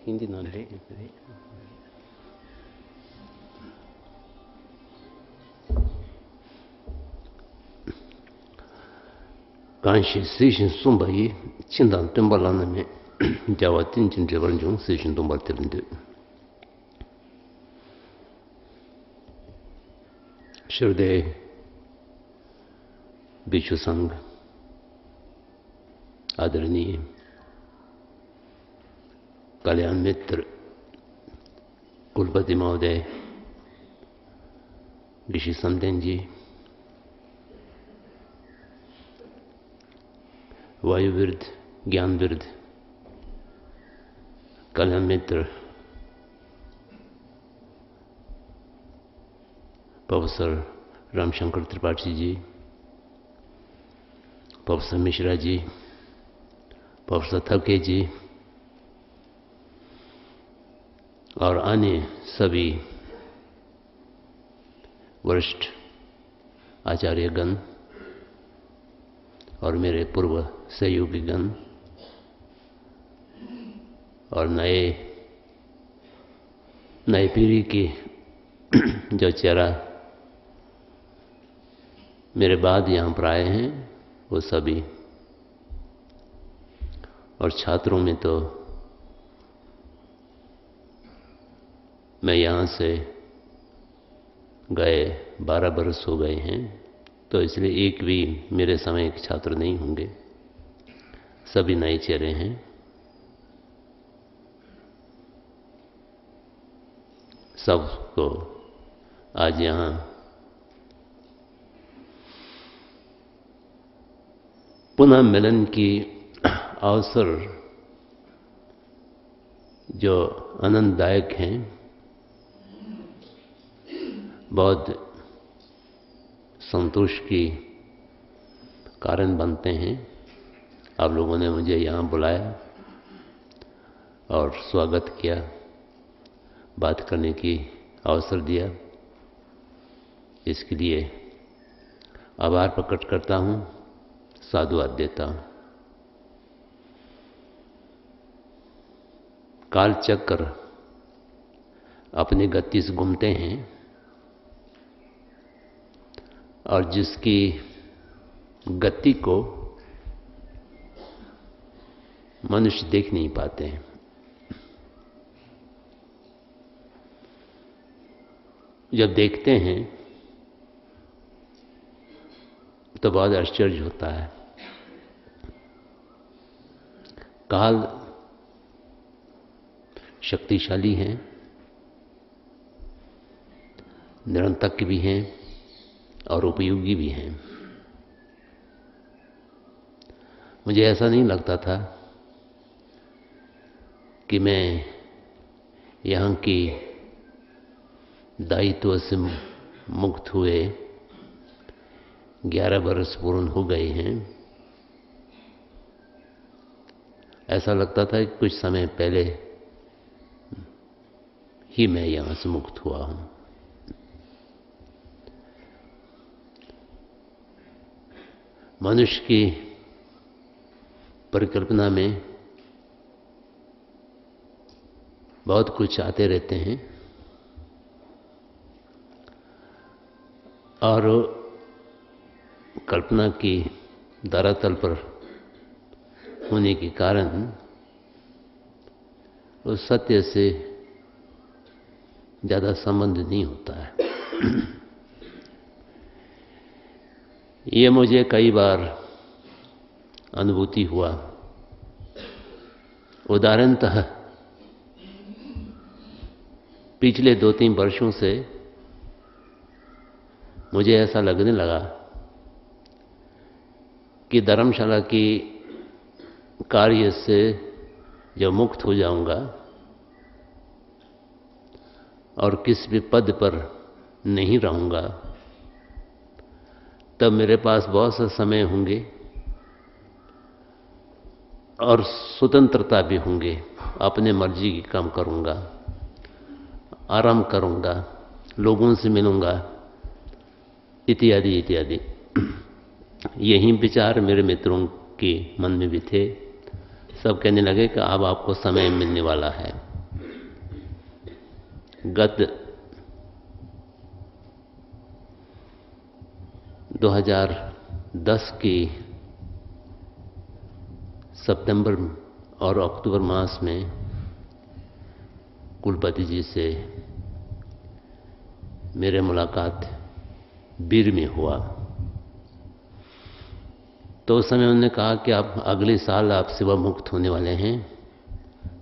हिंदी ना ले 간시 세신 숨바이 친단 뜸발라는 자와 띵진 저번 중 세신 동발 때는데 श्रद्धेय विश्व संघ आदरणीय कल्याण मित्र कुलपति महोदय ऋषि समदेन जी, वायुवृद्ध ज्ञानवृद्ध कल्याण मित्र professor Ramshankar Tripathi ji, professor Mishra ji, professor थके जी और अन्य सभी वरिष्ठ आचार्यगण और मेरे पूर्व सहयोगीगण और नए पीढ़ी की जो चेहरा मेरे बाद यहाँ पर आए हैं वो सभी, और छात्रों में तो मैं यहाँ से गए 12 बरस हो गए हैं, तो इसलिए एक भी मेरे समय के छात्र नहीं होंगे, सभी नए चेहरे हैं। सबको आज यहाँ पुनः मिलन की अवसर जो आनंददायक हैं, बहुत संतोष की कारण बनते हैं। आप लोगों ने मुझे यहाँ बुलाया और स्वागत किया, बात करने की अवसर दिया, इसके लिए आभार प्रकट करता हूँ, साधुवाद देता हूँ। काल चक्र अपनी गति से घूमते हैं और जिसकी गति को मनुष्य देख नहीं पाते हैं, जब देखते हैं तो बहुत आश्चर्य होता है। काल शक्तिशाली हैं, निरंतर भी हैं और उपयोगी भी हैं। मुझे ऐसा नहीं लगता था कि मैं यहाँ की दायित्व से मुक्त हुए 11 बरस पूर्ण हो गए हैं। ऐसा लगता था कि कुछ समय पहले ही मैं यहाँ से मुक्त हुआ हूँ। मनुष्य की परिकल्पना में बहुत कुछ आते रहते हैं और कल्पना की धरातल पर होने के कारण उस सत्य से ज़्यादा संबंध नहीं होता है। ये मुझे कई बार अनुभूति हुआ। उदाहरणतः पिछले 2-3 वर्षों से मुझे ऐसा लगने लगा कि धर्मशाला की कार्य से जब मुक्त हो जाऊंगा और किसी भी पद पर नहीं रहूंगा, तब मेरे पास बहुत सा समय होंगे और स्वतंत्रता भी होंगे। अपने मर्जी की काम करूंगा, आराम करूंगा, लोगों से मिलूंगा, इत्यादि इत्यादि। यही विचार मेरे मित्रों के मन में भी थे। सब कहने लगे कि अब आपको समय मिलने वाला है। गत 2010 की सितंबर और अक्टूबर मास में कुलपति जी से मेरे मुलाकात बीर में हुआ। तो उस समय उन्होंने कहा कि आप अगले साल आप सेवा मुक्त होने वाले हैं,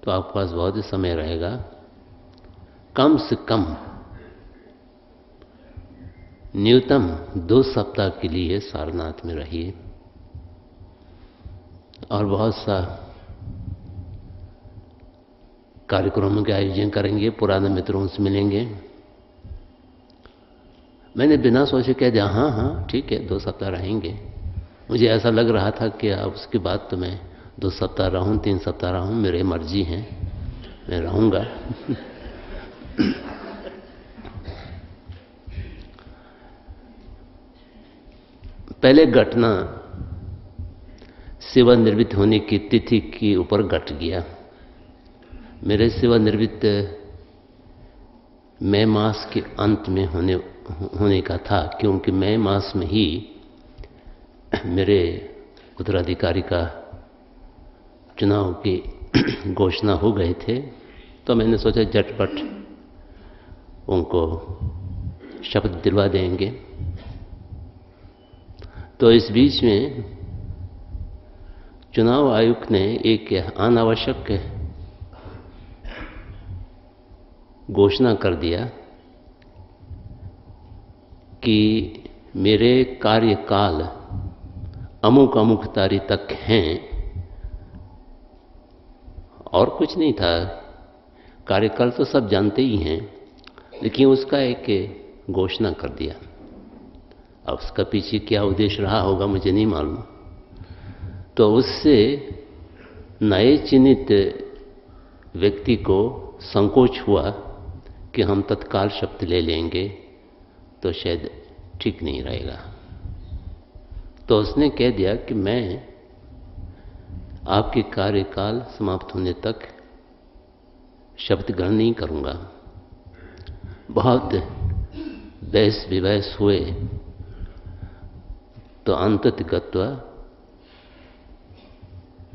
तो आपके पास बहुत समय रहेगा, कम से कम न्यूनतम 2 सप्ताह के लिए सारनाथ में रहिए और बहुत सा कार्यक्रमों के आयोजन करेंगे, पुराने मित्रों से मिलेंगे। मैंने बिना सोचे कह दिया हाँ हाँ ठीक है, 2 सप्ताह रहेंगे। मुझे ऐसा लग रहा था कि अब उसके बाद तो मैं 2 सप्ताह रहूं, 3 सप्ताह रहूं, मेरी मर्जी है, मैं रहूंगा। पहले घटना सेवानिवृत्त होने की तिथि के ऊपर घट गया। मेरे सेवानिवृत्त मई मास के अंत में होने का था, क्योंकि मई मास में ही मेरे उत्तराधिकारी का चुनाव की घोषणा हो गए थे। तो मैंने सोचा झटपट उनको शपथ दिलवा देंगे। तो इस बीच में चुनाव आयुक्त ने एक अनावश्यक घोषणा कर दिया कि मेरे कार्यकाल अमुक अमुक तारीख तक हैं, और कुछ नहीं था। कार्यकाल तो सब जानते ही हैं, लेकिन उसका एक घोषणा कर दिया। अब उसका पीछे क्या उद्देश्य रहा होगा मुझे नहीं मालूम। तो उससे नए चुनित व्यक्ति को संकोच हुआ कि हम तत्काल शपथ ले लेंगे तो शायद ठीक नहीं रहेगा। तो उसने कह दिया कि मैं आपके कार्यकाल समाप्त होने तक शपथ ग्रहण नहीं करूंगा। बहुत बहस विबहस हुए तो अंततः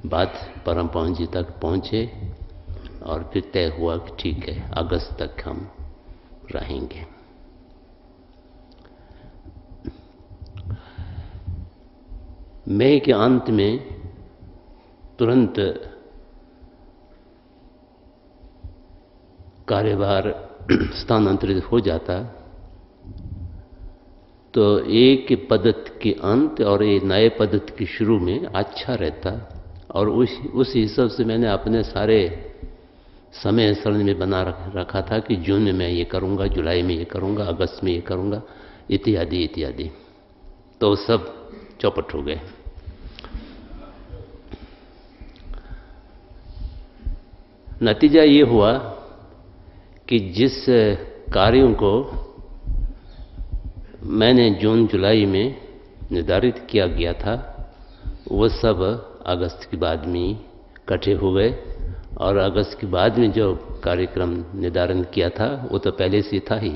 बात परम पवन जी तक पहुंचे और फिर तय हुआ कि ठीक है, अगस्त तक हम रहेंगे। मई के अंत में तुरंत कार्यभार स्थानांतरित हो जाता, तो एक पद्धति के अंत और एक नए पद्धति के शुरू में अच्छा रहता। और उस हिसाब से मैंने अपने सारे समय सारणी में बना रखा था कि जून में मैं ये करूँगा, जुलाई में ये करूँगा, अगस्त में ये करूँगा, इत्यादि इत्यादि। तो सब चौपट हो गए। नतीजा ये हुआ कि जिस कार्यों को मैंने जून जुलाई में निर्धारित किया गया था, वो सब अगस्त के बाद में इकट्ठे हो गए। और अगस्त के बाद में जो कार्यक्रम निर्धारण किया था वो तो पहले से था ही।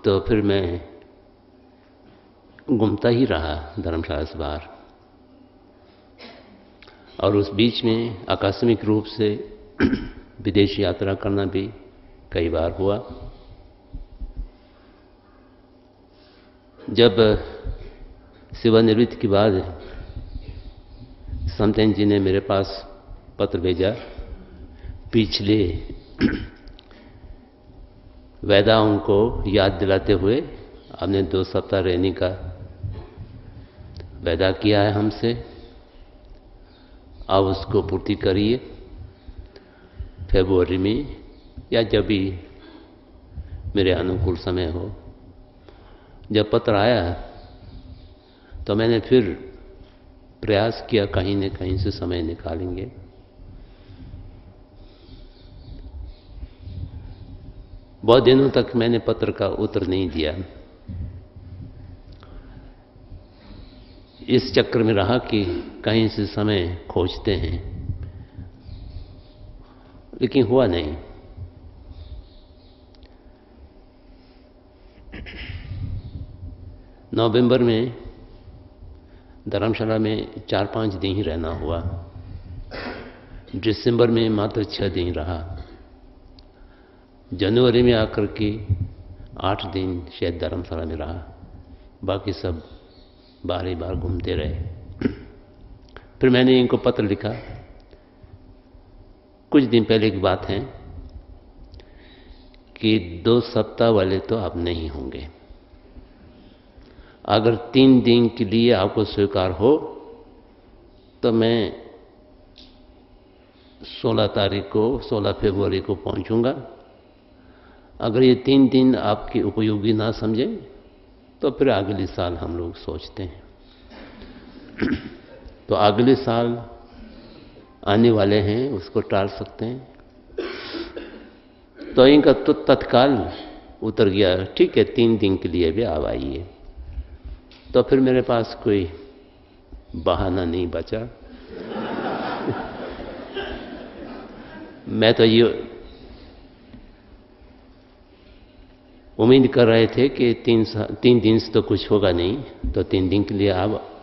तो फिर मैं घूमता ही रहा धर्मशाला से बाहर। और उस बीच में आकस्मिक रूप से विदेश यात्रा करना भी कई बार हुआ। जब सेवानिवृत्ति के बाद समतेन जी ने मेरे पास पत्र भेजा, पिछले वायदाओं को याद दिलाते हुए आपने 2 सप्ताह रहने का वायदा किया है हमसे, आप उसको पूर्ति करिए। फरवरी में या जब भी मेरे अनुकूल समय हो। जब पत्र आया तो मैंने फिर प्रयास किया कहीं न कहीं से समय निकालेंगे। बहुत दिनों तक मैंने पत्र का उत्तर नहीं दिया। इस चक्कर में रहा कि कहीं से समय खोजते हैं, लेकिन हुआ नहीं। नवंबर में धर्मशाला में 4-5 दिन ही रहना हुआ। दिसंबर में मात्र 6 दिन रहा। जनवरी में आकर के 8 दिन शायद धर्मशाला में रहा, बाकी सब बाहर ही बाहर घूमते रहे। फिर मैंने इनको पत्र लिखा, कुछ दिन पहले की बात है, कि 2 सप्ताह वाले तो आप नहीं होंगे। अगर 3 दिन के लिए आपको स्वीकार हो तो मैं 16 तारीख को 16 फरवरी को पहुंचूंगा। अगर ये 3 दिन आपके उपयोगी ना समझें तो फिर अगले साल हम लोग सोचते हैं। तो अगले साल आने वाले हैं, उसको टाल सकते हैं। तो इनका तो तत्काल उतर गया, ठीक है 3 दिन के लिए भी आप आइए। तो फिर मेरे पास कोई बहाना नहीं बचा। मैं तो ये उम्मीद कर रहे थे कि 3 दिन से तो कुछ होगा नहीं, तो 3 दिन के लिए आप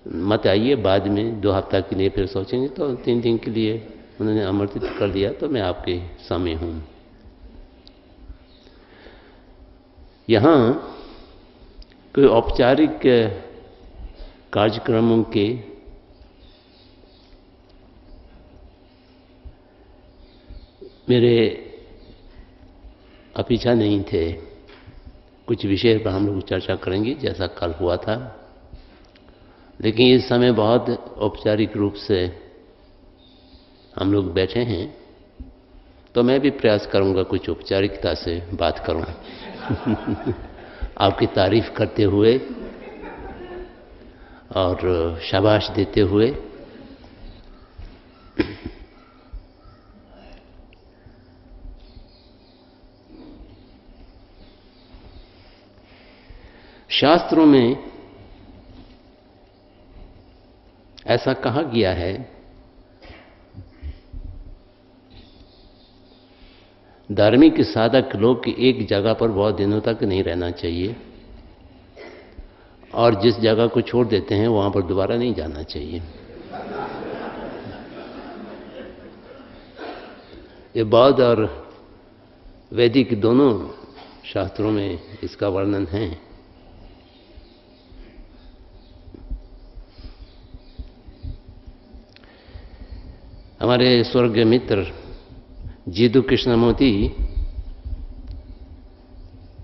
मत आइए, बाद में 2 हफ्ता के लिए फिर सोचेंगे। तो 3 दिन के लिए उन्होंने आमंत्रित कर दिया, तो मैं आपके सामने हूं। यहाँ कोई औपचारिक कार्यक्रमों के मेरे अपेक्षा नहीं थे। कुछ विषय पर हम लोग चर्चा करेंगे जैसा कल हुआ था, लेकिन इस समय बहुत औपचारिक रूप से हम लोग बैठे हैं, तो मैं भी प्रयास करूंगा कुछ औपचारिकता से बात करूं। आपकी तारीफ करते हुए और शाबाश देते हुए। शास्त्रों में ऐसा कहा गया है, धार्मिक साधक लोग एक जगह पर बहुत दिनों तक नहीं रहना चाहिए, और जिस जगह को छोड़ देते हैं वहां पर दोबारा नहीं जाना चाहिए। ये बौद्ध और वैदिक दोनों शास्त्रों में इसका वर्णन है। हमारे स्वर्गीय मित्र जीतू कृष्णमूर्ति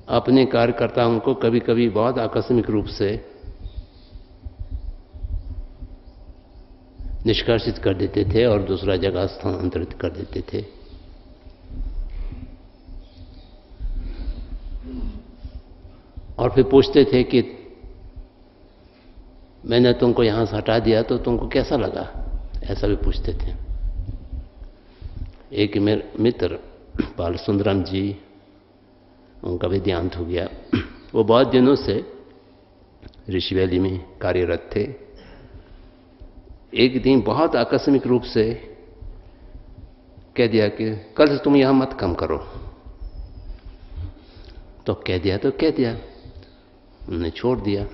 अपने कार्यकर्ताओं को कभी कभी बहुत आकस्मिक रूप से निष्कासित कर देते थे और दूसरा जगह स्थानांतरित कर देते थे। और फिर पूछते थे कि मैंने तुमको यहां से हटा दिया तो तुमको कैसा लगा, ऐसा भी पूछते थे। एक मेरे मित्र बाल सुंदरम जी, उनका भी देहांत हो गया। वो बहुत दिनों से ऋषि वैली में कार्यरत थे। एक दिन बहुत आकस्मिक रूप से कह दिया कि कल से तुम यहां मत काम करो। तो कह दिया उन्होंने छोड़ दिया।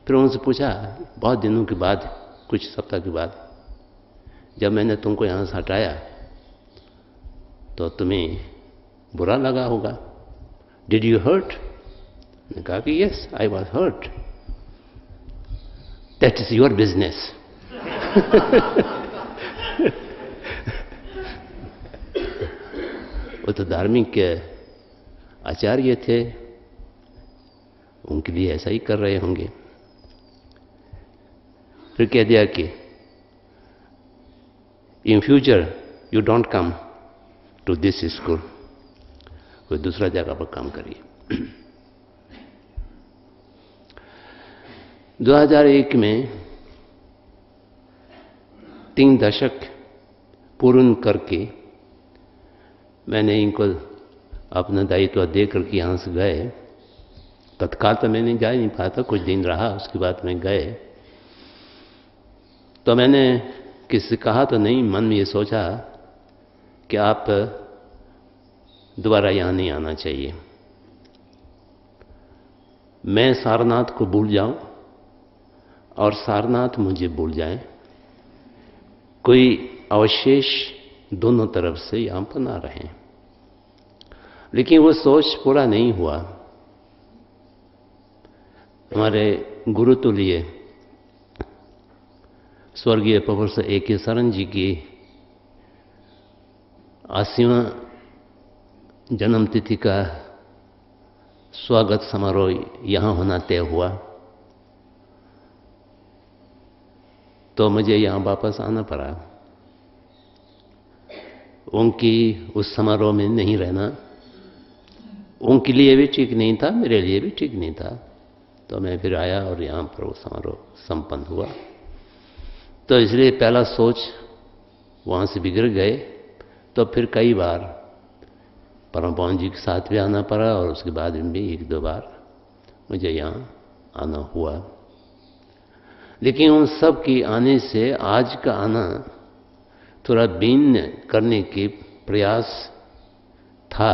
फिर उनसे पूछा बहुत दिनों के बाद, कुछ सप्ताह के बाद, जब मैंने तुमको यहां से हटाया तो तुम्हें बुरा लगा होगा, डिड यू हर्ट? ने कहा कि yes I was hurt, that is your business. वो तो धार्मिक आचार्य थे, उनके लिए ऐसा ही कर रहे होंगे। फिर कह दिया कि in future you don't come to this school, कोई दूसरा जगह पर काम करिए। 2001 में 3 दशक पूर्ण करके मैंने इनको अपना दायित्व दे करके यहाँ से गए। तत्काल तो मैंने जा नहीं पाया था, कुछ दिन रहा, उसके बाद में गए। तो मैंने किसी से कहा तो नहीं, मन में ये सोचा कि आप दोबारा यहाँ नहीं आना चाहिए। मैं सारनाथ को भूल जाऊं और सारनाथ मुझे भूल जाए, कोई अवशेष दोनों तरफ से यहां पर ना रहे। लेकिन वो सोच पूरा नहीं हुआ। हमारे गुरु तुल्य स्वर्गीय प्रोफेसर A.K. शरण जी की 80वां जन्मतिथि का स्वागत समारोह यहां होना तय हुआ, तो मुझे यहां वापस आना पड़ा। उनकी उस समारोह में नहीं रहना उनके लिए भी ठीक नहीं था, मेरे लिए भी ठीक नहीं था। तो मैं फिर आया और यहां पर वो समारोह संपन्न हुआ। तो इसलिए पहला सोच वहां से बिगड़ गए। तो फिर कई बार परम पवन जी के साथ भी आना पड़ा और उसके बाद में भी 1-2 बार मुझे यहाँ आना हुआ। लेकिन उन सब की आने से आज का आना थोड़ा भिन्न करने के प्रयास था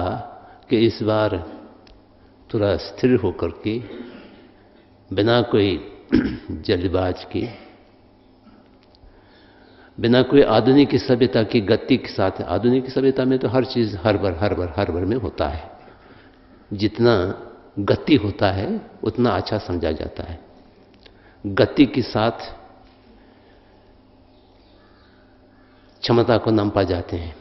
कि इस बार थोड़ा स्थिर होकर के, बिना कोई जल्दबाज के, बिना कोई आधुनिक सभ्यता की गति के साथ। आधुनिक सभ्यता में तो हर चीज हर भर में होता है। जितना गति होता है उतना अच्छा समझा जाता है। गति के साथ क्षमता को नापा जाते हैं।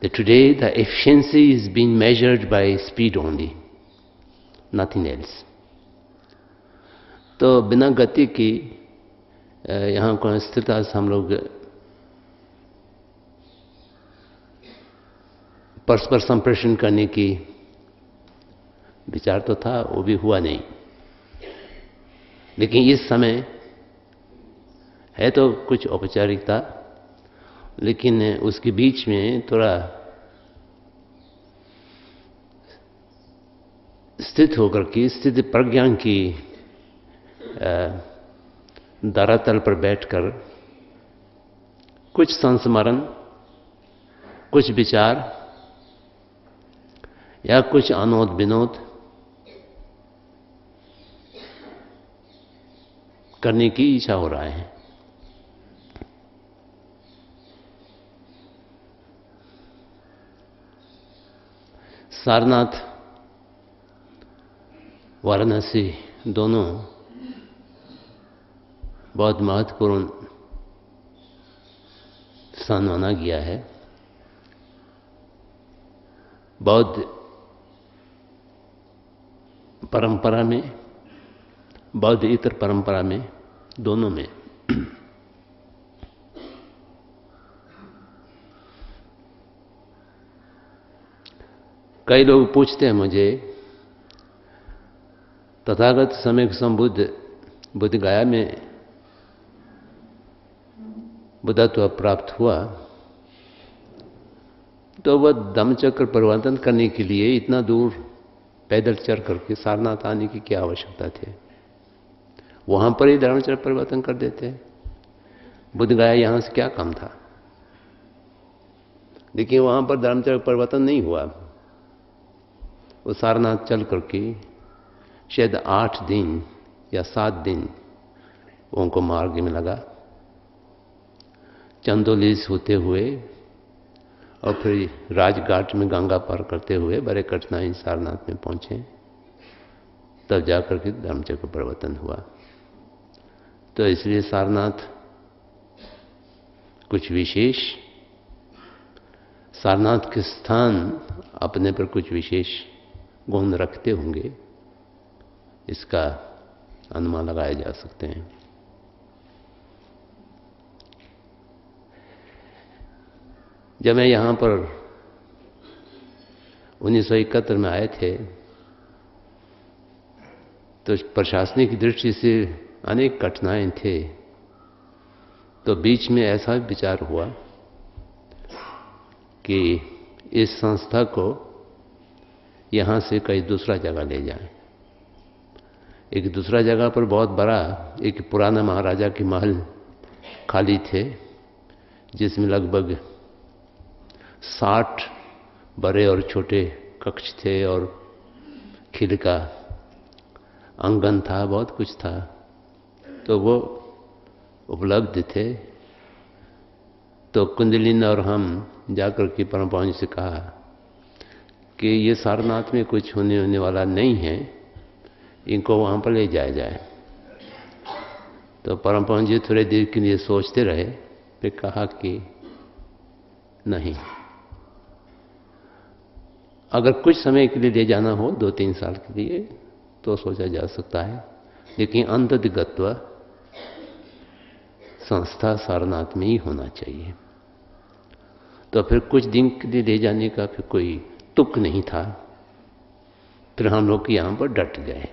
Today the efficiency is being measured by speed only, nothing else. तो बिना गति की यहाँ को स्थिरता से हम लोग परस्पर संप्रेषण करने की विचार तो था, वो भी हुआ नहीं। लेकिन इस समय है तो कुछ औपचारिकता, लेकिन उसके बीच में थोड़ा स्थित होकर के, स्थिति प्रज्ञान की धरातल पर बैठकर कुछ संस्मरण, कुछ विचार या कुछ अनोद विनोद करने की इच्छा हो रहा है। सारनाथ, वाराणसी दोनों बहुत महत्वपूर्ण स्थान माना गया है। बौद्ध परंपरा में, बौद्ध इतर परंपरा में, दोनों में कई लोग पूछते हैं मुझे, तथागत सम्यक संबुद्ध बुद्ध गया में बुद्धत्व प्राप्त हुआ, तो वह धम्मचक्र परिवर्तन करने के लिए इतना दूर पैदल चल करके सारनाथ आने की क्या आवश्यकता थी? वहां पर ही धर्मचक्र परिवर्तन कर देते। बुद्ध गया यहां से क्या काम था? लेकिन वहां पर धर्मचक्र परिवर्तन नहीं हुआ। वो सारनाथ चल करके शायद 8 दिन या 7 दिन उनको मार्ग में लगा, चंदौली से होते हुए और फिर राजघाट में गंगा पार करते हुए बड़े कठिनाई सारनाथ में पहुंचे। तब जाकर के धर्मचक्र परिवर्तन हुआ। तो इसलिए सारनाथ कुछ विशेष, सारनाथ के स्थान अपने पर कुछ विशेष गुण रखते होंगे, इसका अनुमान लगाए जा सकते हैं। जब मैं यहाँ पर 1971 में आए थे, तो प्रशासनिक दृष्टि से अनेक कठिनाई थे। तो बीच में ऐसा विचार हुआ कि इस संस्था को यहाँ से कहीं दूसरा जगह ले जाएं। एक दूसरा जगह पर बहुत बड़ा एक पुराना महाराजा की महल खाली थे, जिसमें लगभग 60 बड़े और छोटे कक्ष थे और खिड़का आंगन था, बहुत कुछ था, तो वो उपलब्ध थे। तो कुंडलिनी और हम जाकर के परम पावन से कहा कि ये सारनाथ में कुछ होने वाला नहीं है, इनको वहाँ पर ले जाया जाए। तो परम पावन जी थोड़े देर के लिए सोचते रहे, फिर कहा कि नहीं, अगर कुछ समय के लिए ले जाना हो, 2-3 साल के लिए, तो सोचा जा सकता है, लेकिन अंततः संस्था सारनाथ में ही होना चाहिए। तो फिर कुछ दिन के लिए ले जाने का फिर कोई तुक नहीं था। फिर हम लोग यहां पर डट गए।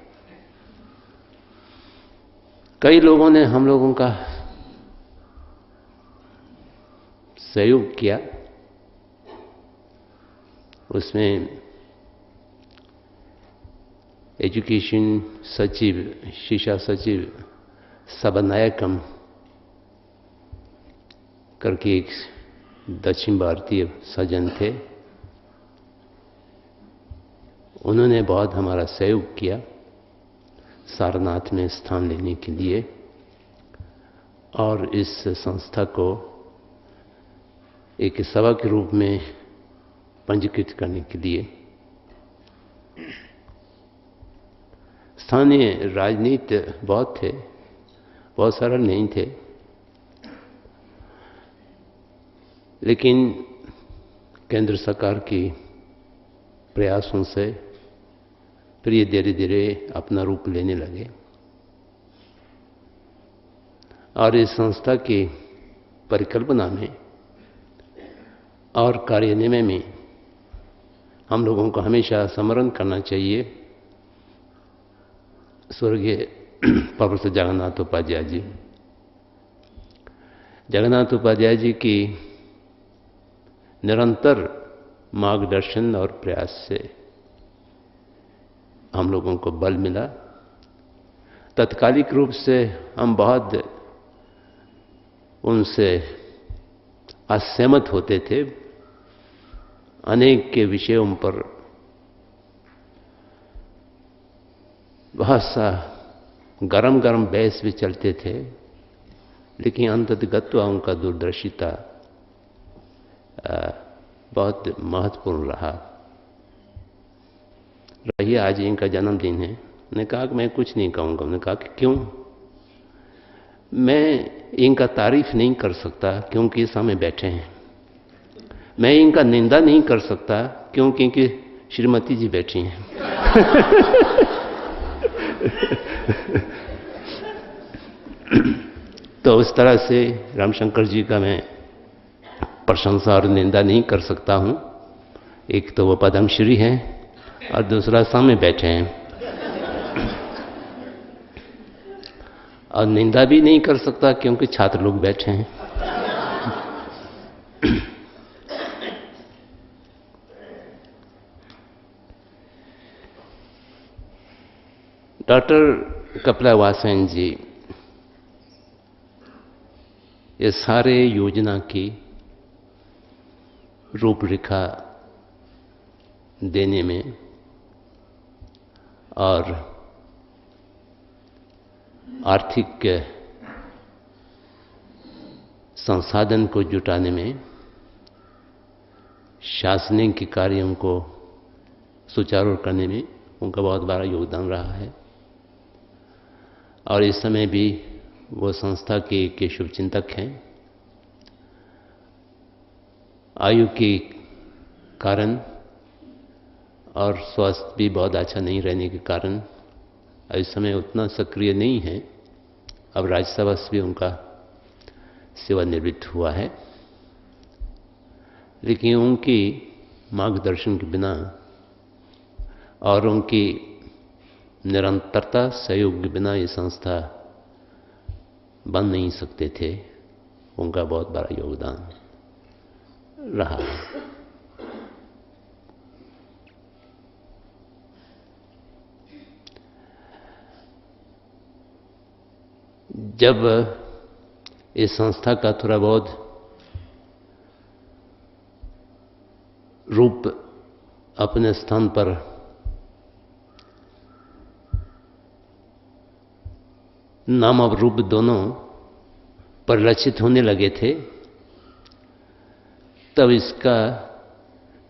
कई लोगों ने हम लोगों का सहयोग किया। उसमें एजुकेशन सचिव, शिक्षा सचिव सबनायकम करके एक दक्षिण भारतीय सज्जन थे। उन्होंने बहुत हमारा सहयोग किया सारनाथ में स्थान लेने के लिए और इस संस्था को एक सभा के रूप में पंजीकृत करने के लिए। स्थानीय राजनीति बहुत थे, बहुत सरल नहीं थे, लेकिन केंद्र सरकार की प्रयासों से फिर ये धीरे धीरे अपना रूप लेने लगे और इस संस्था की परिकल्पना में और कार्यान्वयन में हम लोगों को हमेशा स्मरण करना चाहिए स्वर्गीय प्रोफेसर जगन्नाथ उपाध्याय जी। जगन्नाथ उपाध्याय जी की निरंतर मार्गदर्शन और प्रयास से हम लोगों को बल मिला। तत्कालिक रूप से हम बहुत उनसे असहमत होते थे, अनेक के विषयों पर बहुत सा गरम गरम बहस भी चलते थे, लेकिन अंततः उनका दूरदर्शिता बहुत महत्वपूर्ण रहा। रही आज इनका जन्मदिन है। उन्होंने कहा कि मैं कुछ नहीं कहूँगा। उन्होंने कहा कि क्यों? मैं इनका तारीफ नहीं कर सकता क्योंकि सामने बैठे हैं। मैं इनका निंदा नहीं कर सकता क्योंकि इनकी श्रीमती जी बैठी हैं। तो उस तरह से रामशंकर जी का मैं प्रशंसा और निंदा नहीं कर सकता हूं। एक तो वो पद्मश्री हैं और दूसरा सामने बैठे हैं, और निंदा भी नहीं कर सकता क्योंकि छात्र लोग बैठे हैं। डॉक्टर कपिला वासेन जी ये सारे योजना की रूपरेखा देने में और आर्थिक संसाधन को जुटाने में, शासनिक कार्यों को सुचारू करने में उनका बहुत बड़ा योगदान रहा है। और इस समय भी वो संस्था के शुभचिंतक हैं। आयु के कारण और स्वास्थ्य भी बहुत अच्छा नहीं रहने के कारण इस समय उतना सक्रिय नहीं है। अब राज्यसभा से भी उनका सेवानिवृत्त हुआ है, लेकिन उनकी मार्गदर्शन के बिना और उनकी निरंतरता सहयोग के बिना ये संस्था बन नहीं सकते थे। उनका बहुत बड़ा योगदान रहा है। जब इस संस्था का थोड़ा बहुत रूप अपने स्थान पर नाम और रूप दोनों परिलक्षित होने लगे थे, तब इसका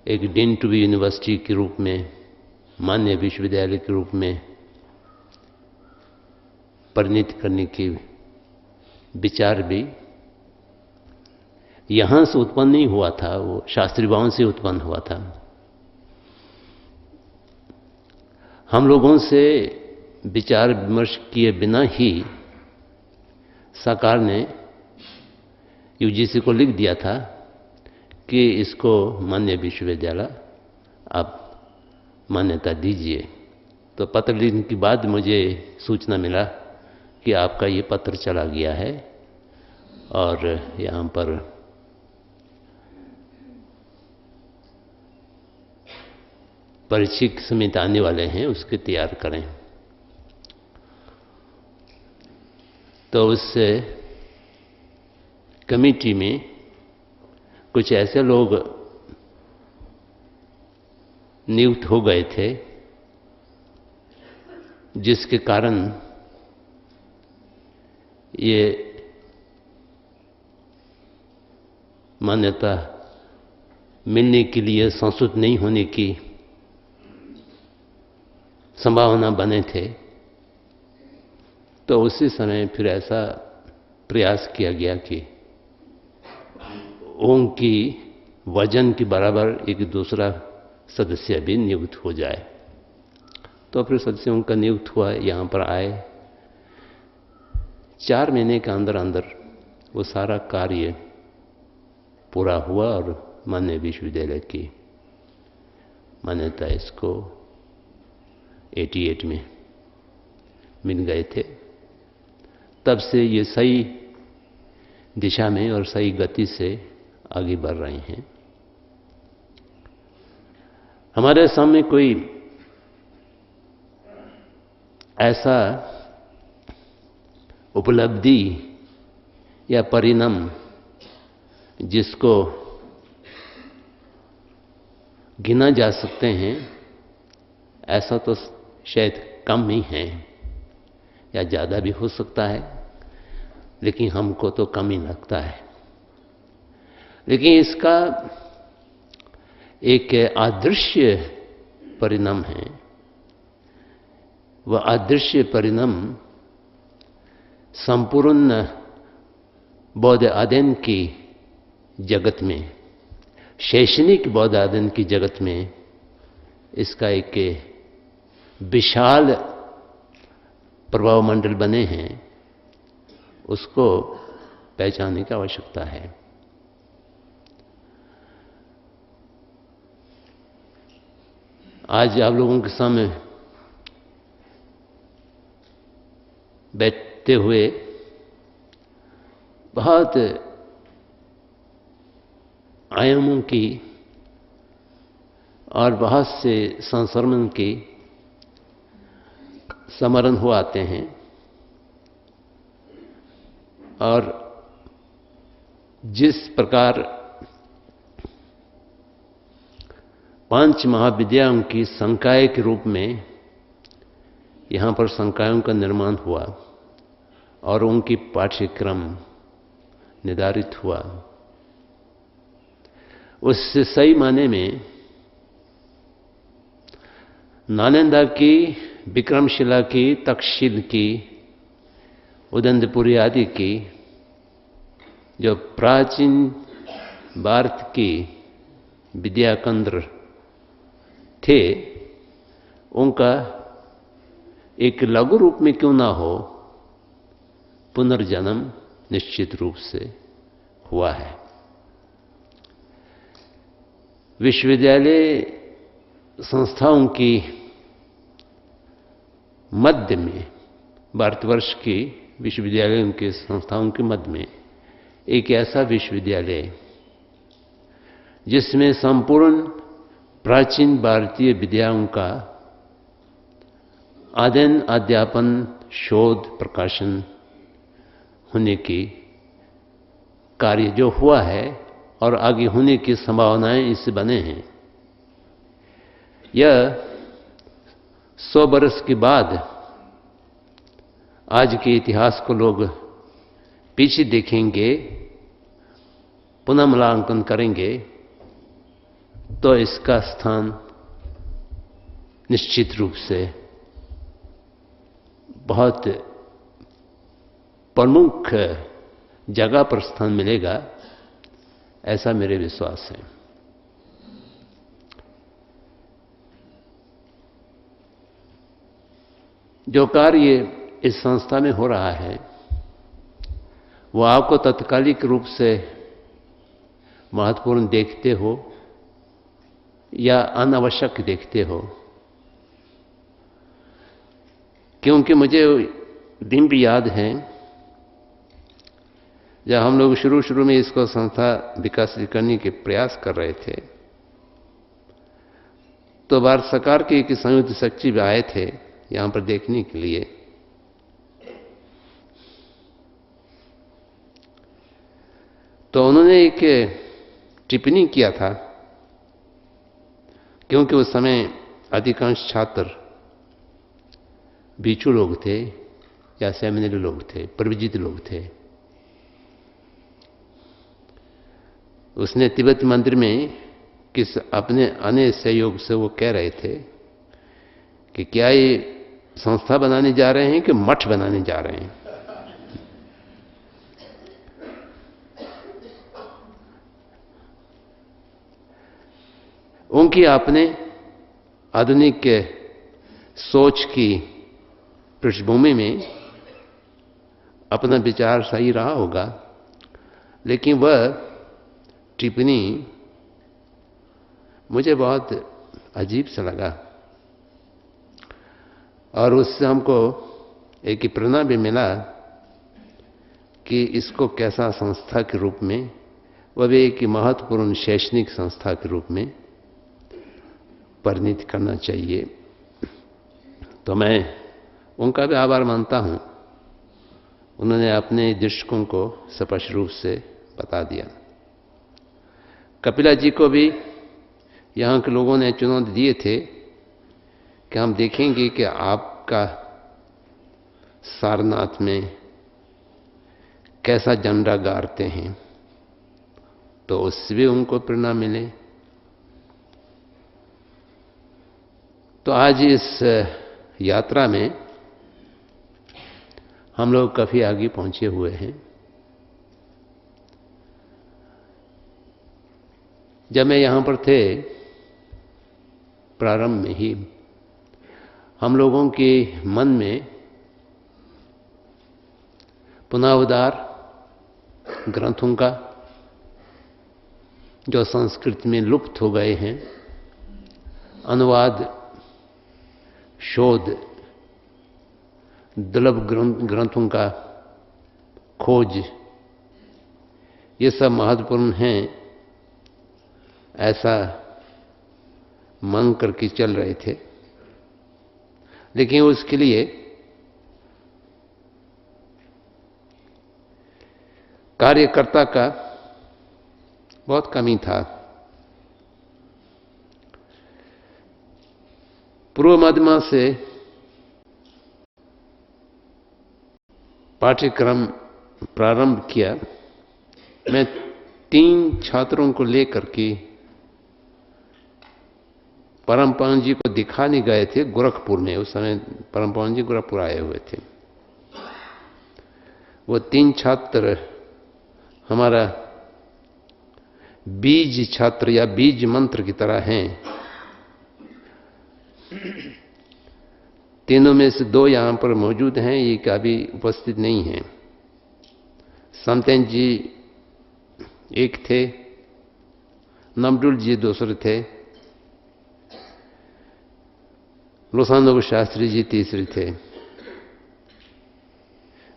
एक डीम्ड टू बी यूनिवर्सिटी के रूप में, मान्य विश्वविद्यालय के रूप में परिणित करने की विचार भी यहां से उत्पन्न नहीं हुआ था, वो शास्त्री भवन से उत्पन्न हुआ था। हम लोगों से विचार विमर्श किए बिना ही सरकार ने यूजीसी को लिख दिया था कि इसको मान्य विश्वविद्यालय आप मान्यता दीजिए। तो पत्र लिखने के बाद मुझे सूचना मिला कि आपका ये पत्र चला गया है और यहाँ पर परीक्षक समिति आने वाले हैं, उसके तैयार करें। तो उस कमेटी में कुछ ऐसे लोग नियुक्त हो गए थे जिसके कारण ये मान्यता मिलने के लिए संस्तुत नहीं होने की संभावना बने थे। तो उसी समय फिर ऐसा प्रयास किया गया कि उनकी वजन के बराबर एक दूसरा सदस्य भी नियुक्त हो जाए। तो फिर सदस्यों का नियुक्त हुआ, यहाँ पर आए। 4 महीने के अंदर अंदर वो सारा कार्य पूरा हुआ और मान्य विश्वविद्यालय की मान्यता इसको 88 में मिल गए थे। तब से ये सही दिशा में और सही गति से आगे बढ़ रहे हैं। हमारे सामने कोई ऐसा उपलब्धि या परिणाम जिसको गिना जा सकते हैं, ऐसा तो शायद कम ही है या ज़्यादा भी हो सकता है, लेकिन हमको तो कम ही लगता है। लेकिन इसका एक अदृश्य परिणाम है। वह अदृश्य परिणाम संपूर्ण बौद्ध अध्ययन की जगत में, शैक्षणिक बौद्ध अध्ययन की जगत में इसका एक विशाल प्रभाव मंडल बने हैं, उसको पहचानने की आवश्यकता है। आज आप लोगों के सामने बैठते हुए बहुत आयामों की और बहुत से संस्मरण की स्मरण हो आते हैं, और जिस प्रकार 5 महाविद्याओं की संकाय के रूप में यहाँ पर संकायों का निर्माण हुआ और उनकी पाठ्यक्रम निर्धारित हुआ, उससे सही माने में नालंदा की, विक्रमशिला की, तक्षशिला की, उदंतपुरी आदि की जो प्राचीन भारत की विद्या केंद्र थे, उनका एक लघु रूप में क्यों ना हो पुनर्जन्म निश्चित रूप से हुआ है। विश्वविद्यालय संस्थाओं की मध्य में, भारतवर्ष की विश्वविद्यालयों के संस्थाओं के मध्य में एक ऐसा विश्वविद्यालय जिसमें संपूर्ण प्राचीन भारतीय विद्याओं का अध्ययन, अध्यापन, शोध, प्रकाशन होने की कार्य जो हुआ है और आगे होने की संभावनाएं इससे बने हैं। यह 100 बरस के बाद आज के इतिहास को लोग पीछे देखेंगे, पुनः मूल्यांकन करेंगे, तो इसका स्थान निश्चित रूप से बहुत प्रमुख जगह पर स्थान मिलेगा, ऐसा मेरे विश्वास है। जो कार्य इस संस्था में हो रहा है वो आपको तत्कालिक रूप से महत्वपूर्ण देखते हो या अनावश्यक देखते हो, क्योंकि मुझे दिन भी याद है जब हम लोग शुरू में इसको संस्था विकसित करने के प्रयास कर रहे थे, तो भारत सरकार के एक संयुक्त सचिव आए थे यहां पर देखने के लिए। तो उन्होंने एक टिप्पणी किया था, क्योंकि उस समय अधिकांश छात्र भिक्षु लोग थे या सेमिनरी लोग थे, परिविजित लोग थे। उसने तिब्बत मंदिर में किस अपने अन्य सहयोग से वो कह रहे थे कि क्या ये संस्था बनाने जा रहे हैं कि मठ बनाने जा रहे हैं। उनकी आपने आधुनिक सोच की पृष्ठभूमि में अपना विचार सही रहा होगा, लेकिन वह टिप्पणी मुझे बहुत अजीब सा लगा और उससे हमको एक प्रेरणा भी मिला कि इसको कैसा संस्था के रूप में, वह भी एक महत्वपूर्ण शैक्षणिक संस्था के रूप में परिणित करना चाहिए। तो मैं उनका भी आभार मानता हूं, उन्होंने अपने दृष्टिकोण को स्पष्ट रूप से बता दिया। कपिला जी को भी यहाँ के लोगों ने चुनौती दिए थे कि हम देखेंगे कि आपका सारनाथ में कैसा झंडा गाड़ते हैं, तो उससे भी उनको प्रेरणा मिले। तो आज इस यात्रा में हम लोग काफी आगे पहुंचे हुए हैं। जब मैं यहां पर थे प्रारंभ में ही हम लोगों के मन में पुनरुद्धार ग्रंथों का जो संस्कृत में लुप्त हो गए हैं, अनुवाद, शोध, दुर्लभ ग्रंथों का खोज, ये सब महत्वपूर्ण हैं, ऐसा मांग करके चल रहे थे। लेकिन उसके लिए कार्यकर्ता का बहुत कमी था। पूर्व मध्यमा से पाठ्यक्रम प्रारंभ किया। मैं 3 छात्रों को लेकर के परम पावन जी को दिखाने गए थे गोरखपुर में। उस समय परम पावन जी गोरखपुर आए हुए थे। वो 3 छात्र हमारा बीज छात्र या बीज मंत्र की तरह हैं। तीनों में से 2 यहां पर मौजूद हैं, एक अभी उपस्थित नहीं है। समतेन जी एक थे, नमडुल जी दूसरे थे, लोसानोग शास्त्री जी तीसरे थे।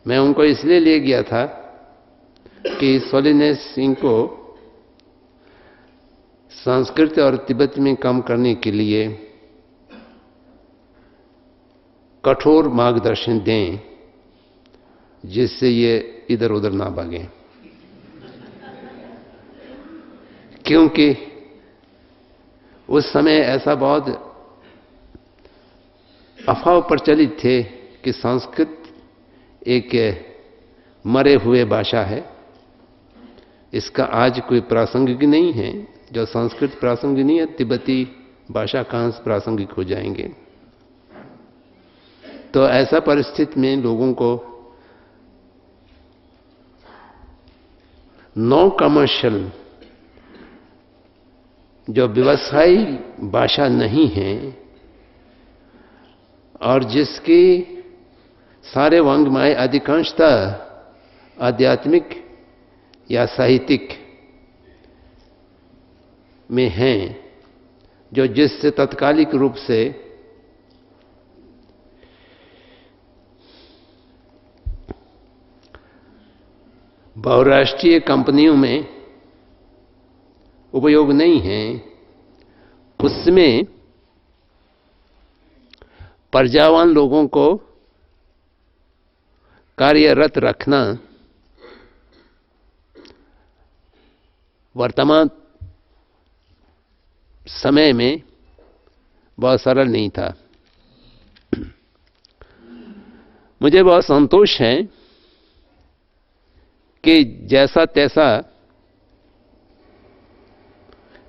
मैं उनको इसलिए ले गया था कि सोलिनेस सिंह को संस्कृत और तिब्बत में काम करने के लिए कठोर मार्गदर्शन दें, जिससे ये इधर उधर ना भागें। क्योंकि उस समय ऐसा बहुत अफवाह प्रचलित थे कि संस्कृत एक मरे हुए भाषा है। इसका आज कोई प्रासंगिक नहीं है। जो संस्कृत प्रासंगिक नहीं है, तिब्बती भाषा कहाँ से प्रासंगिक हो जाएंगे। तो ऐसा परिस्थिति में लोगों को नॉन कमर्शियल, जो व्यवसायी भाषा नहीं है और जिसकी सारे वांग्मय अधिकांशतः आध्यात्मिक या साहित्यिक में हैं, जो जिससे तत्कालिक रूप से बहुराष्ट्रीय कंपनियों में उपयोग नहीं है, उसमें प्रजावान लोगों को कार्यरत रखना वर्तमान समय में बहुत सरल नहीं था। मुझे बहुत संतोष है कि जैसा तैसा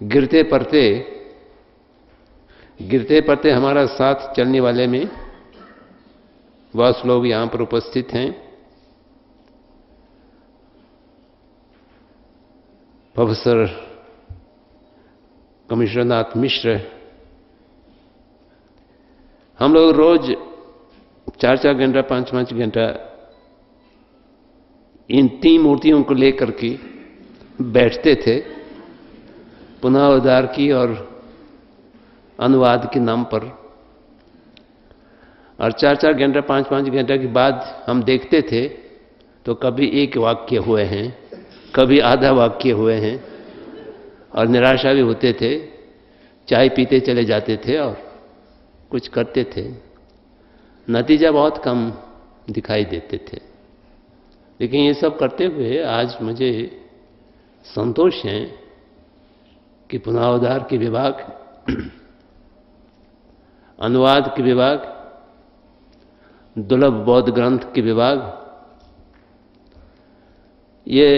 गिरते पड़ते हमारा साथ चलने वाले में बहुत लोग यहां पर उपस्थित हैं। प्रोफेसर कमिश्रनाथ मिश्र, हम लोग रोज 4-4 घंटा 5-5 घंटा इन 3 मूर्तियों को लेकर के बैठते थे, पुनरुद्धार की और अनुवाद के नाम पर। और 4-4 घंटा 5-5 घंटा के बाद हम देखते थे तो कभी एक वाक्य हुए हैं, कभी आधा वाक्य हुए हैं, और निराशा भी होते थे। चाय पीते चले जाते थे और कुछ करते थे, नतीजा बहुत कम दिखाई देते थे। लेकिन ये सब करते हुए आज मुझे संतोष है कि पुनरुद्धार के विभाग, अनुवाद के विभाग, दुर्लभ बौद्ध ग्रंथ के विभाग, ये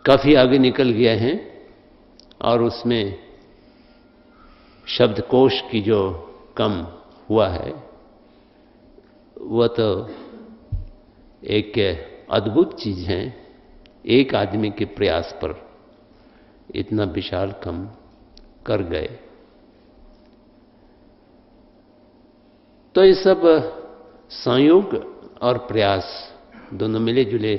काफी आगे निकल गए हैं और उसमें शब्दकोश की जो कम हुआ है वह तो एक अद्भुत चीज है। एक आदमी के प्रयास पर इतना विशाल कम कर गए। तो ये सब संयोग और प्रयास दोनों मिले जुले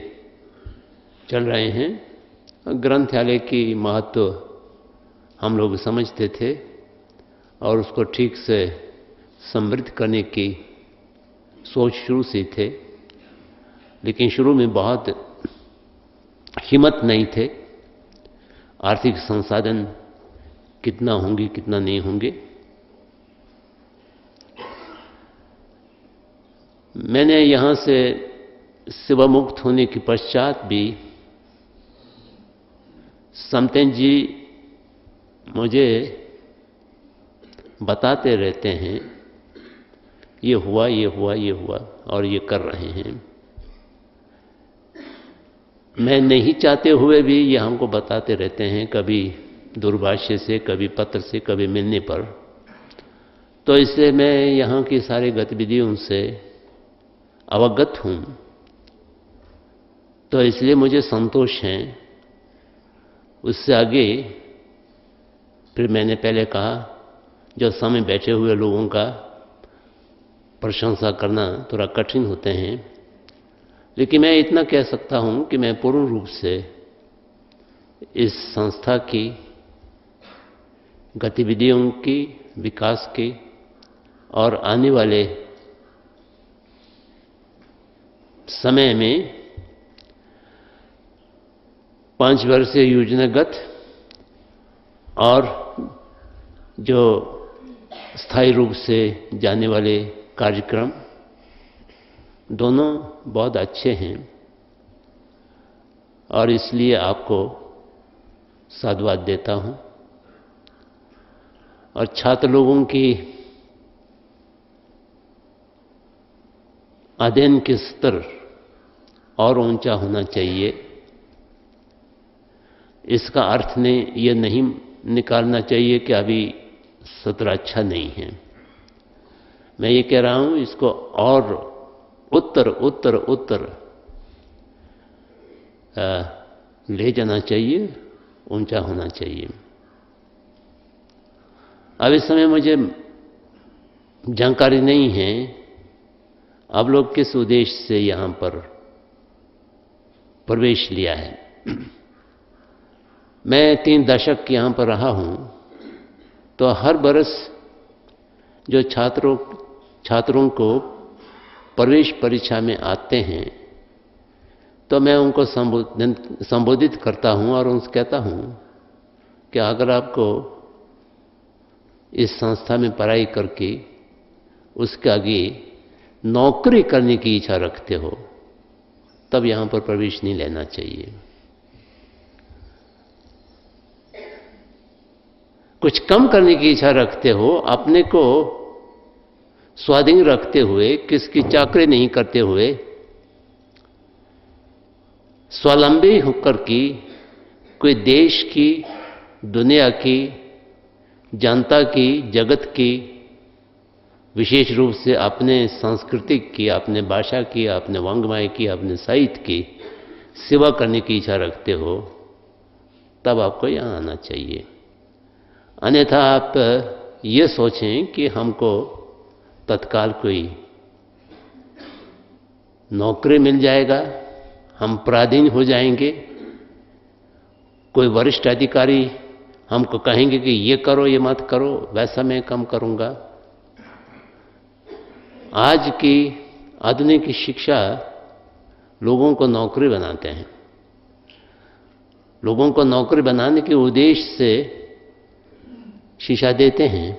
चल रहे हैं। ग्रंथालय की महत्व हम लोग समझते थे और उसको ठीक से समृद्ध करने की सोच शुरू से थे, लेकिन शुरू में बहुत हिम्मत नहीं थे। आर्थिक संसाधन कितना होंगे कितना नहीं होंगे। मैंने यहाँ से सेवामुक्त होने के पश्चात भी समतेन जी मुझे बताते रहते हैं, ये हुआ ये हुआ ये हुआ और ये कर रहे हैं। मैं नहीं चाहते हुए भी ये हमको बताते रहते हैं, कभी दूरभाष से, कभी पत्र से, कभी मिलने पर। तो इसलिए मैं यहाँ की सारी गतिविधियों से अवगत हूँ। तो इसलिए मुझे संतोष है। उससे आगे फिर मैंने पहले कहा, जो समय बैठे हुए लोगों का प्रशंसा करना थोड़ा कठिन होते हैं, लेकिन मैं इतना कह सकता हूं कि मैं पूर्ण रूप से इस संस्था की गतिविधियों की, विकास की और आने वाले समय में 5 वर्षीय योजनागत और जो स्थायी रूप से जाने वाले कार्यक्रम, दोनों बहुत अच्छे हैं और इसलिए आपको साधुवाद देता हूं। और छात्र लोगों की अध्ययन के स्तर और ऊंचा होना चाहिए। इसका अर्थ ने ये नहीं निकालना चाहिए कि अभी सत्र अच्छा नहीं है। मैं ये कह रहा हूं इसको और उत्तर उत्तर उत्तर ले जाना चाहिए, ऊंचा होना चाहिए। अब इस समय मुझे जानकारी नहीं है आप लोग किस उद्देश्य से यहां पर प्रवेश लिया है। मैं 3 दशक यहां पर रहा हूं, तो हर बरस जो छात्रों को प्रवेश परीक्षा में आते हैं तो मैं उनको संबोधित करता हूं और उनसे कहता हूं कि अगर आपको इस संस्था में पढ़ाई करके उसके आगे नौकरी करने की इच्छा रखते हो तब यहां पर प्रवेश नहीं लेना चाहिए। कुछ कम करने की इच्छा रखते हो, अपने को स्वाधीन रखते हुए, किसकी चाकरी नहीं करते हुए, स्वावलंबी होकर की कोई देश की, दुनिया की, जनता की, जगत की, विशेष रूप से अपने संस्कृति की, अपने भाषा की, अपने वांग्मय की, अपने साहित्य की सेवा करने की इच्छा रखते हो तब आपको यहाँ आना चाहिए। अन्यथा आप ये सोचें कि हमको तत्काल कोई नौकरी मिल जाएगा, हम पराधीन हो जाएंगे, कोई वरिष्ठ अधिकारी हमको कहेंगे कि ये करो ये मत करो, वैसा मैं कम करूंगा। आज की आधुनिक शिक्षा लोगों को नौकरी बनाते हैं। लोगों को नौकरी बनाने के उद्देश्य से शिक्षा देते हैं,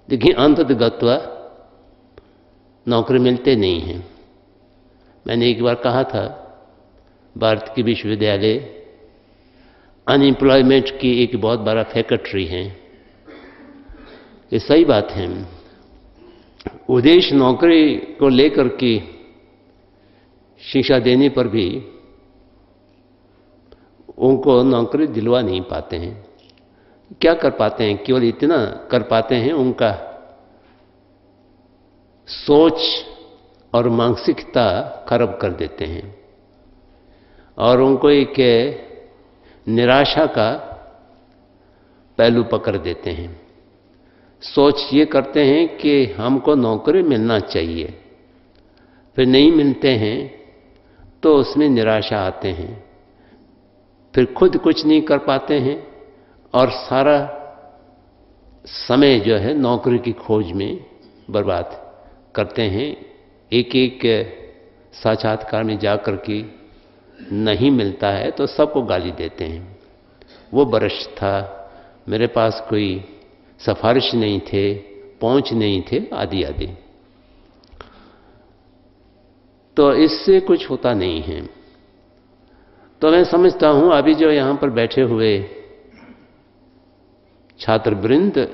लेकिन अंततः नौकरी मिलते नहीं हैं। मैंने एक बार कहा था भारत के विश्वविद्यालय अनएम्प्लॉयमेंट की एक बहुत बड़ा फैक्ट्री है। ये सही बात है। उद्देश्य नौकरी को लेकर के शिक्षा देने पर भी उनको नौकरी दिलवा नहीं पाते हैं। क्या कर पाते हैं? केवल इतना कर पाते हैं, उनका सोच और मानसिकता खराब कर देते हैं और उनको एक निराशा का पहलू पकड़ देते हैं। सोच ये करते हैं कि हमको नौकरी मिलना चाहिए, फिर नहीं मिलते हैं तो उसमें निराशा आते हैं, फिर खुद कुछ नहीं कर पाते हैं और सारा समय जो है नौकरी की खोज में बर्बाद करते हैं। एक एक साक्षात्कार में जाकर के नहीं मिलता है तो सबको गाली देते हैं, वो बरस था, मेरे पास कोई सिफारिश नहीं थे, पहुंच नहीं थे, आदि आदि। तो इससे कुछ होता नहीं है। तो मैं समझता हूं अभी जो यहां पर बैठे हुए छात्रवृंद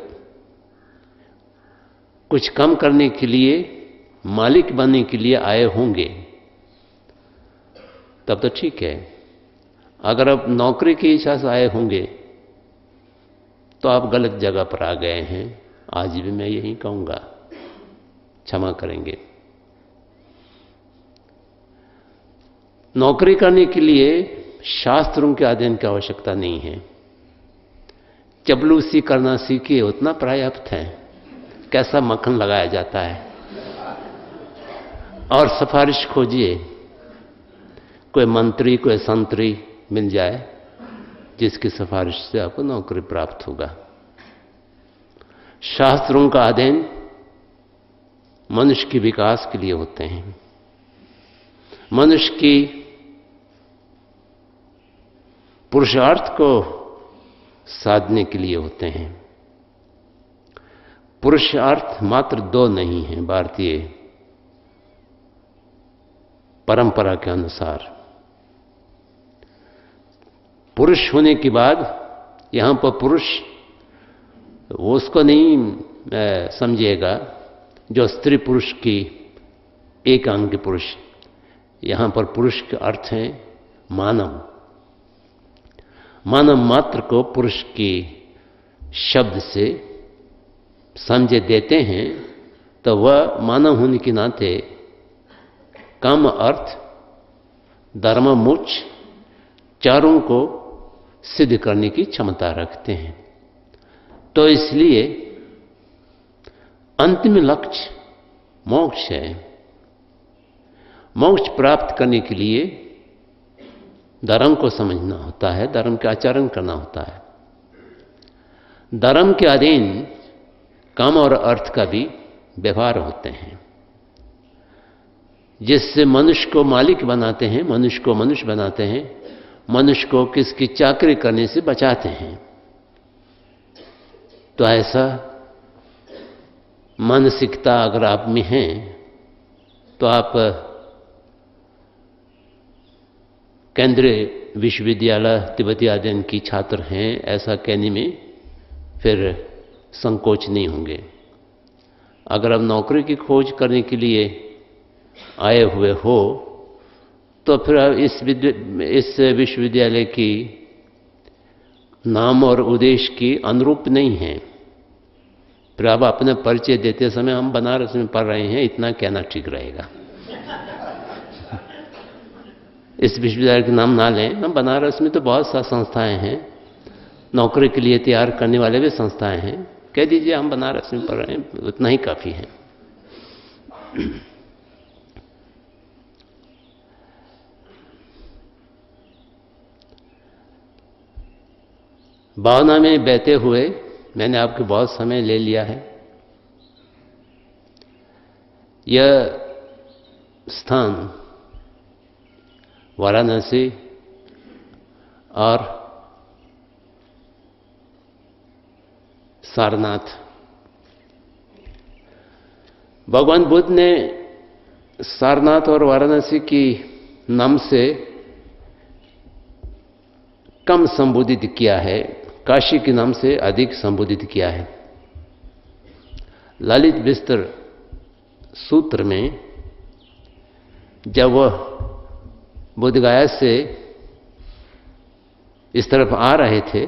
कुछ कम करने के लिए, मालिक बनने के लिए आए होंगे तब तो ठीक है। अगर आप नौकरी की इच्छा से आए होंगे तो आप गलत जगह पर आ गए हैं। आज भी मैं यही कहूंगा, क्षमा करेंगे। नौकरी करने के लिए शास्त्रों के अध्ययन की आवश्यकता नहीं है। चपलूसी करना सीखिए, उतना पर्याप्त है। कैसा मक्खन लगाया जाता है, और सिफारिश खोजिए, कोई मंत्री, कोई संतरी मिल जाए जिसकी सिफारिश से आपको नौकरी प्राप्त होगा। शास्त्रों का अध्ययन मनुष्य के विकास के लिए होते हैं, मनुष्य की पुरुषार्थ को साधने के लिए होते हैं। पुरुषार्थ मात्र 2 नहीं है भारतीय परंपरा के अनुसार। पुरुष होने के बाद यहां पर पुरुष वो उसको नहीं समझिएगा जो स्त्री पुरुष की एकांगी पुरुष। यहां पर पुरुष का अर्थ है मानव। मानव मात्र को पुरुष की शब्द से समझे देते हैं तो वह मानव होने के नाते काम, अर्थ, धर्म, मोक्ष चारों को सिद्ध करने की क्षमता रखते हैं। तो इसलिए अंतिम लक्ष्य मोक्ष है। मोक्ष प्राप्त करने के लिए धर्म को समझना होता है, धर्म का आचरण करना होता है। धर्म के अधीन काम और अर्थ का भी व्यवहार होते हैं, जिससे मनुष्य को मालिक बनाते हैं, मनुष्य को मनुष्य बनाते हैं, मनुष्य को किसकी चाकरी करने से बचाते हैं। तो ऐसा मानसिकता अगर आप में है तो आप केंद्रीय विश्वविद्यालय तिब्बती अध्ययन की छात्र हैं ऐसा कहने में फिर संकोच नहीं होंगे। अगर आप नौकरी की खोज करने के लिए आए हुए हो तो फिर इस विश्वविद्यालय की नाम और उद्देश्य की अनुरूप नहीं है। फिर आप अपने परिचय देते समय हम बनारस में पढ़ रहे हैं इतना कहना ठीक रहेगा। इस विश्वविद्यालय का नाम ना लें। हम बनारस में तो बहुत सा संस्थाएं हैं, नौकरी के लिए तैयार करने वाले भी संस्थाएं हैं। कह दीजिए हम बनारस में पढ़ रहे हैं, उतना ही काफ़ी है। भावना में बहते हुए मैंने आपके बहुत समय ले लिया है। यह स्थान वाराणसी और सारनाथ। भगवान बुद्ध ने सारनाथ और वाराणसी की नाम से कम संबोधित किया है, काशी के नाम से अधिक संबोधित किया है। ललित विस्तर सूत्र में जब वह बोधगया से इस तरफ आ रहे थे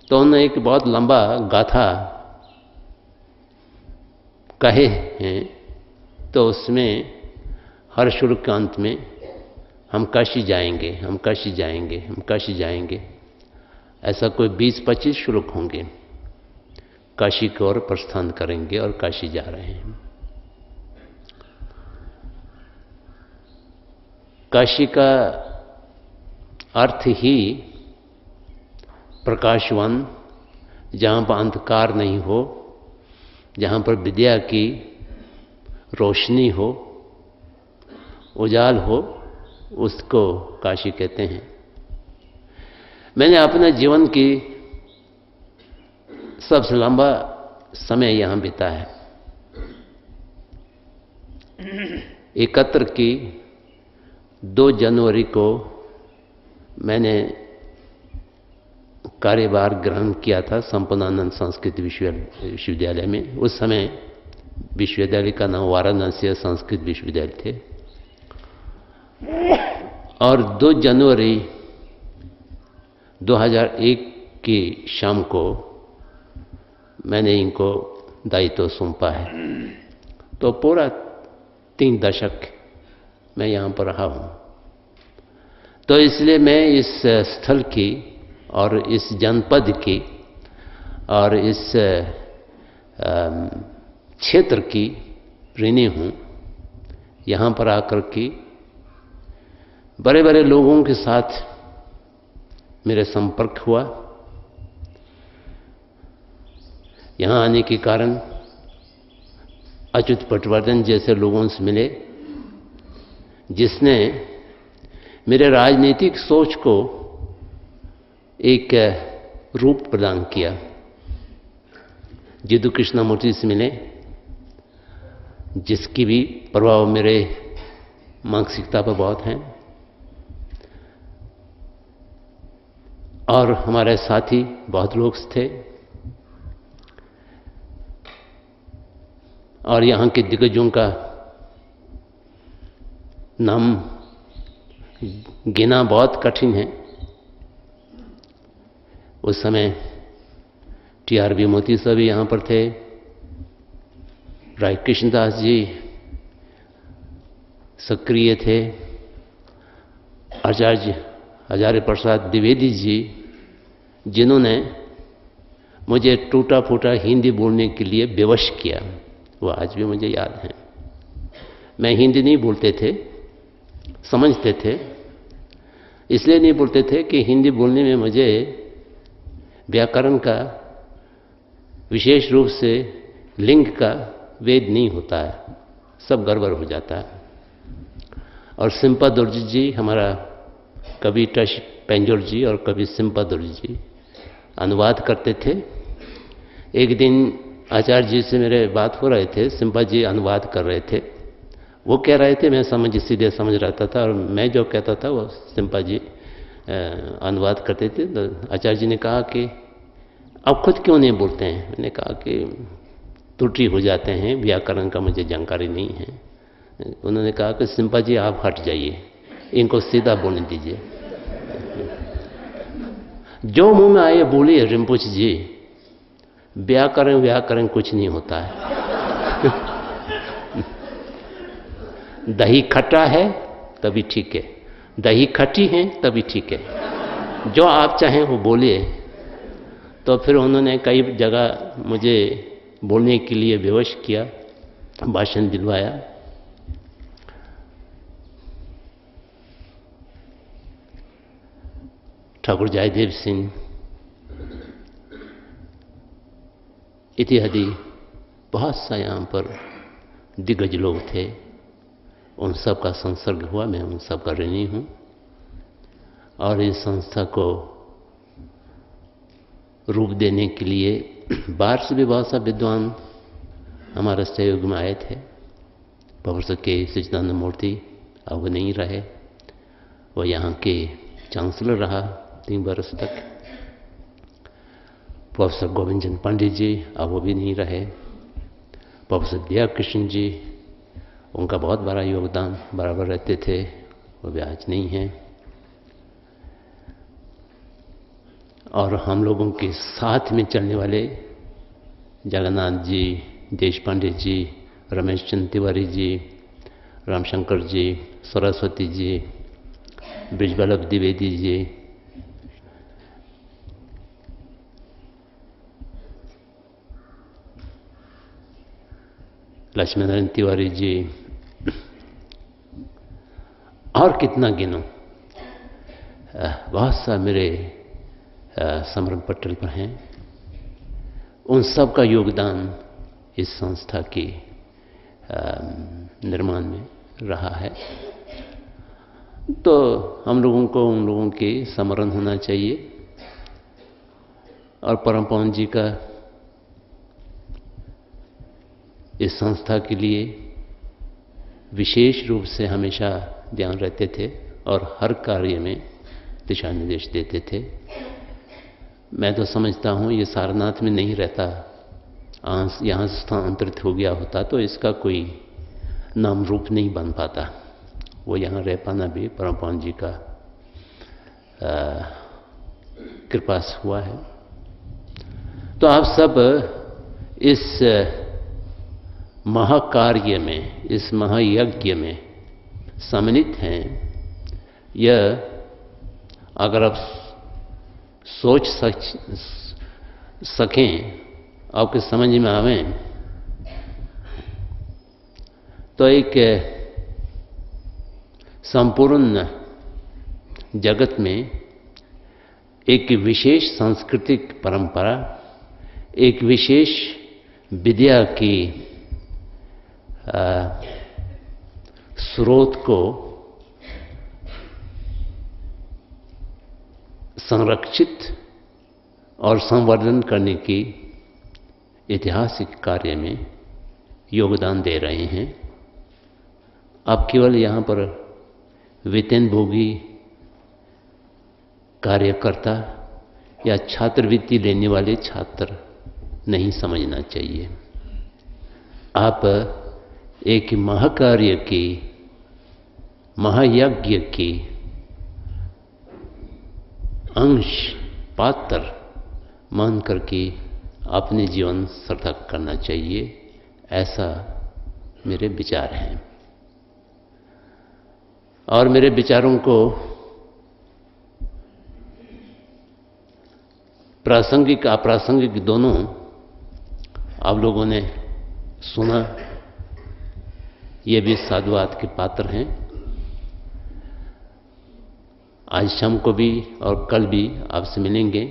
तो उन्होंने एक बहुत लंबा गाथा कहे हैं। तो उसमें हर श्लोक के अंत में हम काशी जाएंगे, हम काशी जाएंगे, हम काशी जाएंगे, ऐसा कोई 20-25 श्लोक होंगे। काशी की ओर प्रस्थान करेंगे और काशी जा रहे हैं। काशी का अर्थ ही प्रकाशवान, जहाँ पर अंधकार नहीं हो, जहाँ पर विद्या की रोशनी हो, उजाल हो, उसको काशी कहते हैं। मैंने अपने जीवन की सबसे लंबा समय यहाँ बिता है। 71 की 2 जनवरी को मैंने कार्यभार ग्रहण किया था संपूर्णानंद संस्कृत विश्वविद्यालय में। उस समय विश्वविद्यालय का नाम वाराणसी संस्कृत विश्वविद्यालय थे। और 2 जनवरी 2001 की शाम को मैंने इनको दायित्व सौंपा है। तो पूरा 3 दशक मैं यहाँ पर रहा हूँ। तो इसलिए मैं इस स्थल की और इस जनपद की और इस क्षेत्र की ऋणी हूँ। यहाँ पर आकर के बड़े बड़े लोगों के साथ मेरे संपर्क हुआ। यहाँ आने के कारण अच्युत पटवर्धन जैसे लोगों से मिले, जिसने मेरे राजनीतिक सोच को एक रूप प्रदान किया। जिदु कृष्णमूर्ति से मिले, जिसकी भी प्रभाव मेरे मानसिकता पर बहुत हैं। और हमारे साथी बहुत लोग थे और यहाँ के दिग्गजों का नाम गिना बहुत कठिन है। उस समय टी.आर.बी. मोती साहब भी यहाँ पर थे, राय कृष्णदास जी सक्रिय थे, आचार्य हजारी प्रसाद द्विवेदी जी, जिन्होंने मुझे टूटा फूटा हिंदी बोलने के लिए विवश किया, वो आज भी मुझे याद है। मैं हिंदी नहीं बोलते थे, समझते थे, इसलिए नहीं बोलते थे कि हिंदी बोलने में मुझे व्याकरण का, विशेष रूप से लिंग का वेद नहीं होता है, सब गड़बड़ हो जाता है। और सिम्पा दुर्ज जी, हमारा कवि टश पेंजोर जी और कवि सिम्पा दुर्ज जी अनुवाद करते थे। एक दिन आचार्य जी से मेरे बात हो रहे थे, सिम्पा जी अनुवाद कर रहे थे, वो कह रहे थे, मैं सीधे समझ रहा था, और मैं जो कहता था वो सिम्पा जी अनुवाद करते थे। तो आचार्य जी ने कहा कि आप खुद क्यों नहीं बोलते हैं? मैंने कहा कि त्रुटि हो जाते हैं, व्याकरण का मुझे जानकारी नहीं है। उन्होंने कहा कि सिम्पा जी आप हट जाइए, इनको सीधा बोलने दीजिए, जो मुंह में आए बोलिए रिम्पोची जी, व्याकरण कुछ नहीं होता है। दही खट्टा है तभी ठीक है, दही खट्टी है तभी ठीक है, जो आप चाहें वो बोलिए। तो फिर उन्होंने कई जगह मुझे बोलने के लिए विवश किया, भाषण दिलवाया। ठाकुर जयदेव सिंह इत्यादि बहुत सा यहाँ पर दिग्गज लोग थे, उन सब का संसर्ग हुआ, मैं उन सब का ऋणी हूँ। और इस संस्था को रूप देने के लिए बाहर से भी बहुत सा विद्वान हमारे सहयोग में आए थे। प्रोफेसर के सच्चिदानंद मूर्ति अब वो नहीं रहे, वो यहाँ के चांसलर रहा 3 वर्ष तक। प्रोफेसर गोविंद चंद पंडित जी अब वो भी नहीं रहे। प्रोफेसर दया कृष्ण जी, उनका बहुत बड़ा योगदान बराबर रहते थे, वो भी आज नहीं हैं। और हम लोगों के साथ में चलने वाले जगन्नाथ जी, देश पांडे जी, रमेश चंद्र तिवारी जी, रामशंकर जी, सरस्वती जी, ब्रिजवल्लभ द्विवेदी जी, लक्ष्मीनारायण तिवारी जी, और कितना गिनूं, बहुत सा मेरे स्मरण पटल पर हैं। उन सब का योगदान इस संस्था के निर्माण में रहा है। तो हम लोगों को उन लोगों के स्मरण होना चाहिए। और परम पवन जी का इस संस्था के लिए विशेष रूप से हमेशा ध्यान रहते थे और हर कार्य में दिशा निर्देश देते थे। मैं तो समझता हूँ ये सारनाथ में नहीं रहता, यहाँ से स्थानांतरित हो गया होता तो इसका कोई नाम रूप नहीं बन पाता। वो यहाँ रह पाना भी परम पवन जी का कृपा से हुआ है। तो आप सब इस महाकार्य में, इस महायज्ञ में सम्मिलित हैं। यह अगर आप सोच सकें, आपके समझ में आवें, तो एक संपूर्ण जगत में एक विशेष सांस्कृतिक परंपरा, एक विशेष विद्या की स्रोत को संरक्षित और संवर्धन करने की ऐतिहासिक कार्य में योगदान दे रहे हैं। आप केवल यहाँ पर वेतनभोगी कार्यकर्ता या छात्रवृत्ति लेने वाले छात्र नहीं समझना चाहिए। आप एक महाकार्य की महायज्ञ के अंश पात्र मान करके अपने जीवन सार्थक करना चाहिए, ऐसा मेरे विचार हैं। और मेरे विचारों को प्रासंगिक अप्रासंगिक दोनों आप लोगों ने सुना, ये भी साधुवाद के पात्र हैं। आज शाम को भी और कल भी आपसे मिलेंगे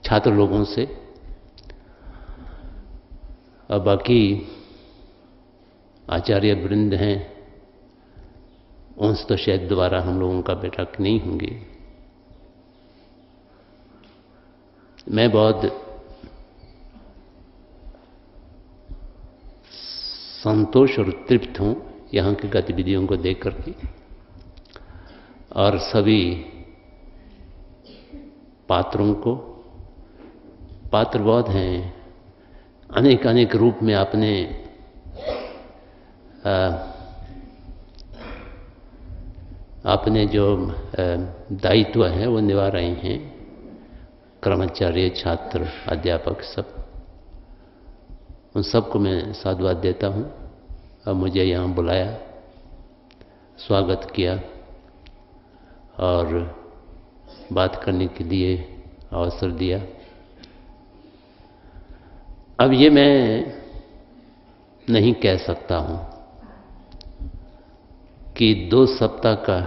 छात्र लोगों से, और बाकी आचार्य वृंद हैं, उनसे तो शायद दोबारा हम लोगों का बैठक नहीं होंगे। मैं बहुत संतोष और तृप्त हूँ यहाँ की गतिविधियों को देख करके, और सभी पात्रों को, पात्र बहुत हैं, अनेक अनेक रूप में अपने अपने जो दायित्व है वो निभा रहे हैं, कर्मचारी, छात्र, अध्यापक, सब। उन सबको मैं साधुवाद देता हूँ। अब मुझे यहाँ बुलाया, स्वागत किया और बात करने के लिए अवसर दिया। अब ये मैं नहीं कह सकता हूँ कि 2 सप्ताह का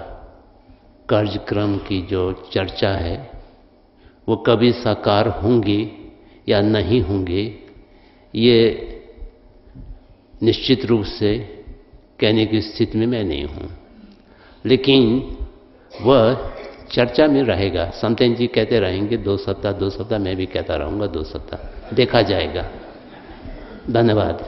कार्यक्रम की जो चर्चा है वो कभी साकार होंगी या नहीं होंगे, ये निश्चित रूप से कहने की स्थिति में मैं नहीं हूँ, लेकिन वह चर्चा में रहेगा। समतेन जी कहते रहेंगे 2 सप्ताह, 2 सप्ताह, मैं भी कहता रहूँगा 2 सप्ताह, देखा जाएगा। धन्यवाद।